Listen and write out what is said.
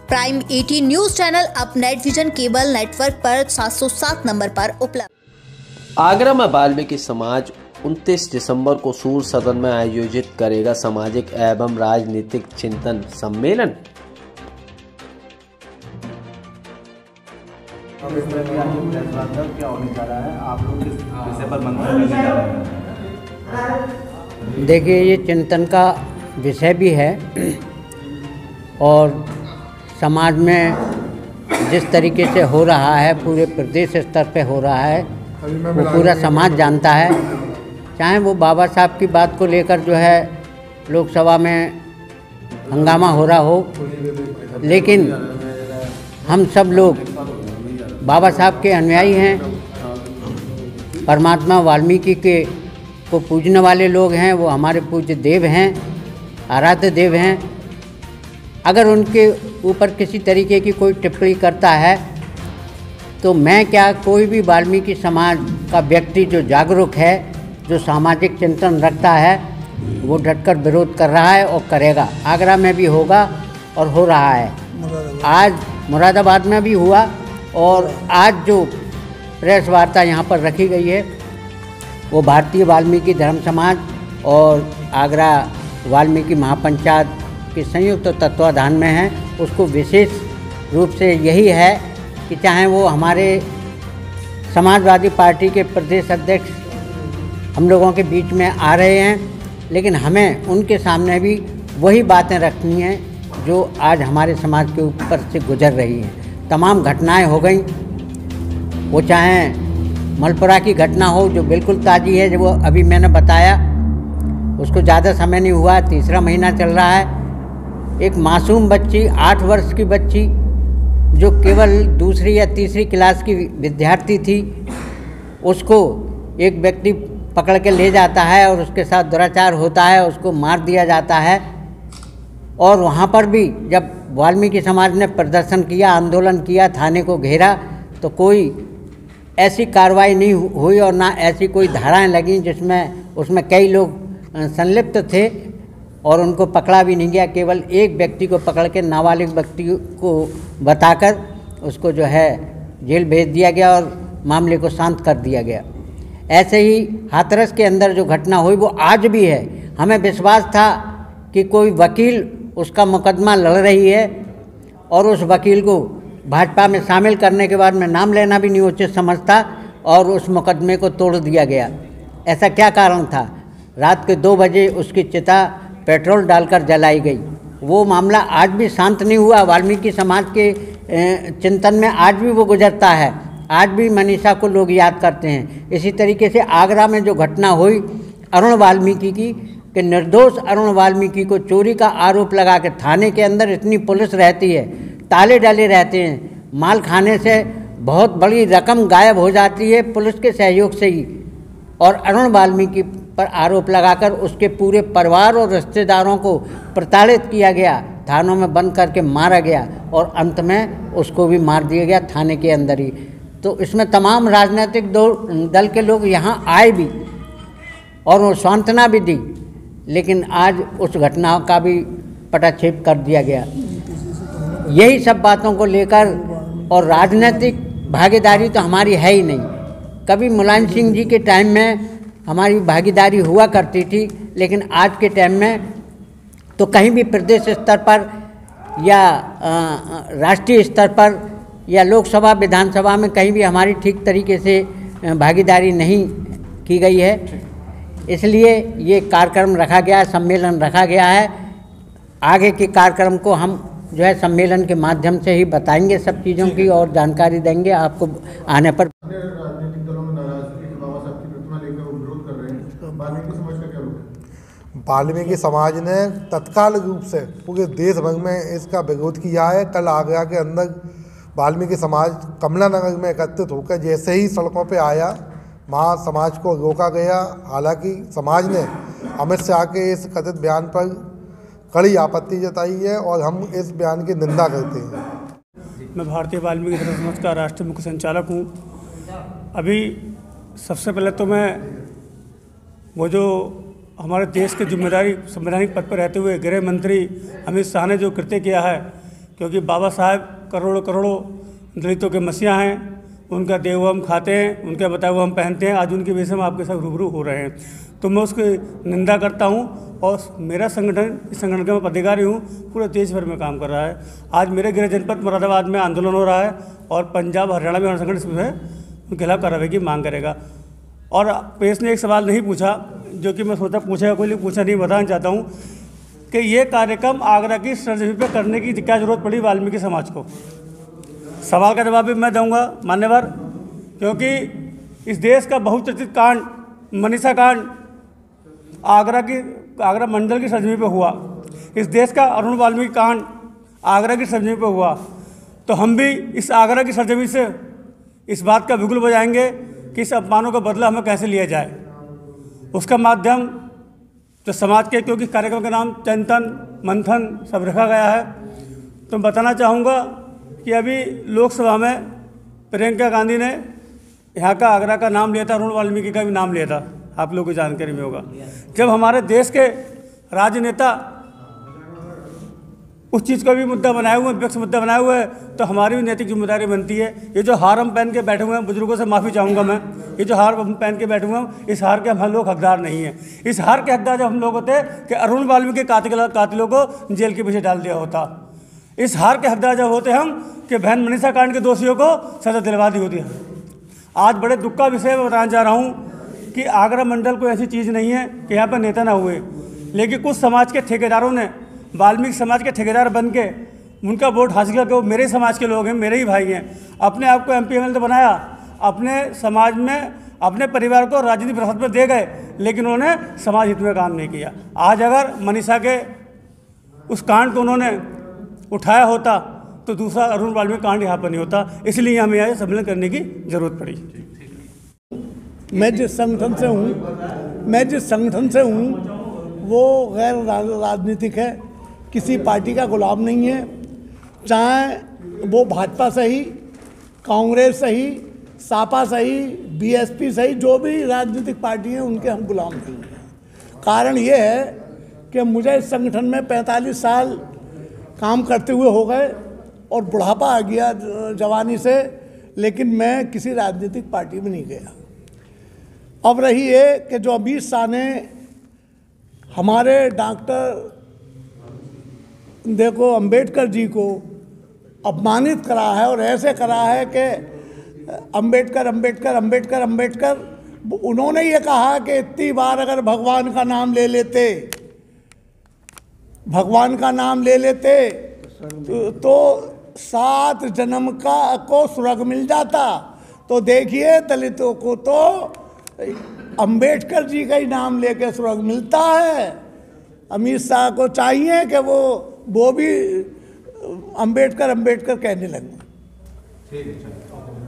Prime 18 news channel अब net vision cable network पर 707 number पर उपलब्ध। आगरा में वाल्मीकि समाज 29 दिसंबर को सूर सदन में आयोजित करेगा सामाजिक एवं राजनीतिक चिंतन सम्मेलन। अब इसमें क्या होने जा रहा है, आप लोग किस विषय पर मंथन करने जा रहे हैं? देखिए, ये चिंतन का विषय भी है और समाज में जिस तरीके से हो रहा है, पूरे प्रदेश स्तर पे हो रहा है, वो पूरा समाज जानता है। चाहे वो बाबा साहब की बात को लेकर जो है लोकसभा में हंगामा हो रहा हो, लेकिन हम सब लोग बाबा साहब के अनुयायी हैं, परमात्मा वाल्मीकि के को पूजने वाले लोग हैं। वो हमारे पूज्य देव हैं, आराध्य देव हैं। अगर उनके ऊपर किसी तरीके की कोई टिप्पणी करता है तो मैं क्या, कोई भी वाल्मीकि समाज का व्यक्ति जो जागरूक है, जो सामाजिक चिंतन रखता है, वो डटकर विरोध कर रहा है और करेगा। आगरा में भी होगा और हो रहा है। आज मुरादाबाद में भी हुआ और आज जो प्रेस वार्ता यहाँ पर रखी गई है वो भारतीय वाल्मीकि धर्म समाज और आगरा वाल्मीकि महापंचायत के संयुक्त तत्वाधान में है। उसको विशेष रूप से यही है कि चाहे वो हमारे समाजवादी पार्टी के प्रदेश अध्यक्ष हम लोगों के बीच में आ रहे हैं, लेकिन हमें उनके सामने भी वही बातें रखनी हैं जो आज हमारे समाज के ऊपर से गुजर रही हैं। तमाम घटनाएं हो गई, वो चाहे मलपुरा की घटना हो जो बिल्कुल ताज़ी है, जो वो अभी मैंने बताया, उसको ज़्यादा समय नहीं हुआ, तीसरा महीना चल रहा है। एक मासूम बच्ची, 8 वर्ष की बच्ची, जो केवल दूसरी या तीसरी क्लास की विद्यार्थी थी, उसको एक व्यक्ति पकड़ के ले जाता है और उसके साथ दुराचार होता है, उसको मार दिया जाता है। और वहाँ पर भी जब वाल्मीकि समाज ने प्रदर्शन किया, आंदोलन किया, थाने को घेरा, तो कोई ऐसी कार्रवाई नहीं हुई और ना ऐसी कोई धाराएं लगी जिसमें उसमें कई लोग संलिप्त थे और उनको पकड़ा भी नहीं गया। केवल एक व्यक्ति को पकड़ के, नाबालिग व्यक्ति को बताकर उसको जो है जेल भेज दिया गया और मामले को शांत कर दिया गया। ऐसे ही हाथरस के अंदर जो घटना हुई वो आज भी है। हमें विश्वास था कि कोई वकील उसका मुकदमा लड़ रही है और उस वकील को भाजपा में शामिल करने के बाद मैं नाम लेना भी नहीं उचित समझता और उस मुकदमे को तोड़ दिया गया। ऐसा क्या कारण था? रात के 2 बजे उसकी चिता पेट्रोल डालकर जलाई गई। वो मामला आज भी शांत नहीं हुआ। वाल्मीकि समाज के चिंतन में आज भी वो गुजरता है, आज भी मनीषा को लोग याद करते हैं। इसी तरीके से आगरा में जो घटना हुई अरुण वाल्मीकि की, कि निर्दोष अरुण वाल्मीकि को चोरी का आरोप लगा के थाने के अंदर इतनी पुलिस रहती है, ताले डाले रहते हैं, माल खाने से बहुत बड़ी रकम गायब हो जाती है पुलिस के सहयोग से ही, और अरुण वाल्मीकि पर आरोप लगाकर उसके पूरे परिवार और रिश्तेदारों को प्रताड़ित किया गया, थानों में बंद करके मारा गया और अंत में उसको भी मार दिया गया थाने के अंदर ही। तो इसमें तमाम राजनीतिक दल के लोग यहाँ आए भी और वो सांत्वना भी दी, लेकिन आज उस घटना का भी पटाक्षेप कर दिया गया। यही सब बातों को लेकर, और राजनीतिक भागीदारी तो हमारी है ही नहीं। कभी मुलायम सिंह जी के टाइम में हमारी भागीदारी हुआ करती थी, लेकिन आज के टाइम में तो कहीं भी प्रदेश स्तर पर या राष्ट्रीय स्तर पर या लोकसभा विधानसभा में कहीं भी हमारी ठीक तरीके से भागीदारी नहीं की गई है। इसलिए ये कार्यक्रम रखा गया है, सम्मेलन रखा गया है। आगे के कार्यक्रम को हम जो है सम्मेलन के माध्यम से ही बताएंगे, सब चीज़ों की और जानकारी देंगे आपको आने पर। राजनीतिक दलों में नाराजगी है, बाबा साहब की प्रतिमा लेकर वो विरोध कर रहे हैं, वाल्मीकि समाज का क्या रोक? वाल्मीकि समाज ने तत्काल रूप से पूरे देश भर में इसका विरोध किया है। कल आगरा के अंदर वाल्मीकि समाज कमला नगर में एकत्रित होकर जैसे ही सड़कों पे आया, वहाँ समाज को रोका गया। हालांकि समाज ने अमित शाह के इस कथित बयान पर कड़ी आपत्ति जताई है और हम इस बयान की निंदा करते हैं। मैं भारतीय वाल्मीकि धर्म समाज का राष्ट्रीय मुख्य संचालक हूँ। अभी सबसे पहले तो मैं वो जो हमारे देश के जिम्मेदारी संवैधानिक पद पर रहते हुए गृह मंत्री अमित शाह ने जो कृत्य किया है क्योंकि बाबा साहब करोड़ों करोड़ों दलितों के मसीहा हैं, उनका देह हम खाते हैं, उनका बताया हुआ हम पहनते हैं। आज उनकी वजह से हम आपके साथ रूबरू हो रहे हैं, तो मैं उसकी निंदा करता हूँ। और मेरा संगठन, इस संगठन का मैं पदाधिकारी हूँ, पूरे देश भर में काम कर रहा है। आज मेरे गृह जनपद मुरादाबाद में आंदोलन हो रहा है और पंजाब हरियाणा में हमारा संगठन इसमें उनके खिलाफ कार्रवाई की मांग करेगा। और प्रेस ने एक सवाल नहीं पूछा जो कि मैं सोचा पूछेगा कोई, पूछा नहीं, बताना चाहता हूँ कि ये कार्यक्रम आगरा की सरजमी पे करने की क्या जरूरत पड़ी वाल्मीकि समाज को। सवाल का जवाब भी मैं दूंगा मान्यवर, क्योंकि इस देश का बहुचर्चित कांड मनीषा कांड आगरा मंडल की सरजमी पे हुआ। इस देश का अरुण वाल्मीकि कांड आगरा की सरजमी पे हुआ। तो हम भी इस आगरा की सरजमी से इस बात का बिगुल बजाएंगे कि इस अपमानों का बदला हमें कैसे लिया जाए। उसका माध्यम जो समाज के, क्योंकि कार्यक्रम का नाम चिंतन मंथन सब रखा गया है, तो मैं बताना चाहूँगा कि अभी लोकसभा में प्रियंका गांधी ने यहाँ का आगरा का नाम लिया था, अरुण वाल्मीकि का भी नाम लिया था, आप लोगों को जानकारी में होगा। जब हमारे देश के राजनेता उस चीज़ को भी मुद्दा बनाए हुए हैं, विपक्ष मुद्दा बनाए हुए हैं, तो हमारी भी नैतिक जिम्मेदारी बनती है। ये जो हार हम पहन के बैठे हुए हैं, बुजुर्गों से माफ़ी चाहूँगा मैं, ये जो हार हम पहन के बैठे हुए हैं, इस हार के हम लोग हकदार नहीं हैं। इस हार के हकदार जब हम लोग होते कि अरुण वाल्मीकि के कातिलों को जेल के पीछे डाल दिया होता। इस हार के हकदार जब होते हम कि बहन मनीषा कांड के दोषियों को सजा दिलवा दी होती है। आज बड़े दुख का विषय मैं बताना चाह रहा हूँ कि आगरा मंडल कोई ऐसी चीज़ नहीं है कि यहाँ पर नेता ना हुए, लेकिन कुछ समाज के ठेकेदारों ने वाल्मीकि समाज के ठेकेदार बन के उनका वोट हासिल करके, वो मेरे ही समाज के लोग हैं, मेरे ही भाई हैं, अपने आप को MP MLA तो बनाया, अपने समाज में अपने परिवार को राजनीतिक विरासत में दे गए, लेकिन उन्होंने समाज हित में काम नहीं किया। आज अगर मनीषा के उस कांड को उन्होंने उठाया होता तो दूसरा अरुण वाल्मीकि कांड यहाँ पर नहीं होता। इसलिए हमें यहाँ सम्मेलन करने की जरूरत पड़ी। मैं जिस संगठन से हूँ वो गैर राजनीतिक है, किसी पार्टी का गुलाम नहीं है। चाहे वो भाजपा सही, कांग्रेस सही, सापा सही, BSP सही, जो भी राजनीतिक पार्टी है उनके हम गुलाम नहीं हैं। कारण ये है कि मुझे इस संगठन में 45 साल काम करते हुए हो गए और बुढ़ापा आ गया जवानी से, लेकिन मैं किसी राजनीतिक पार्टी में नहीं गया। अब रही है कि जो अमित शाह ने हमारे डॉक्टर देखो अंबेडकर जी को अपमानित करा है और ऐसे करा है कि अंबेडकर अंबेडकर अंबेडकर अंबेडकर, उन्होंने ये कहा कि इतनी बार अगर भगवान का नाम ले लेते, भगवान का नाम ले लेते तो 7 जन्म को स्वर्ग मिल जाता। तो देखिए दलितों को तो अंबेडकर जी का ही नाम लेके स्वर्ग मिलता है। अमित शाह को चाहिए कि वो भी अंबेडकर अंबेडकर कहने लगे। ठीक है।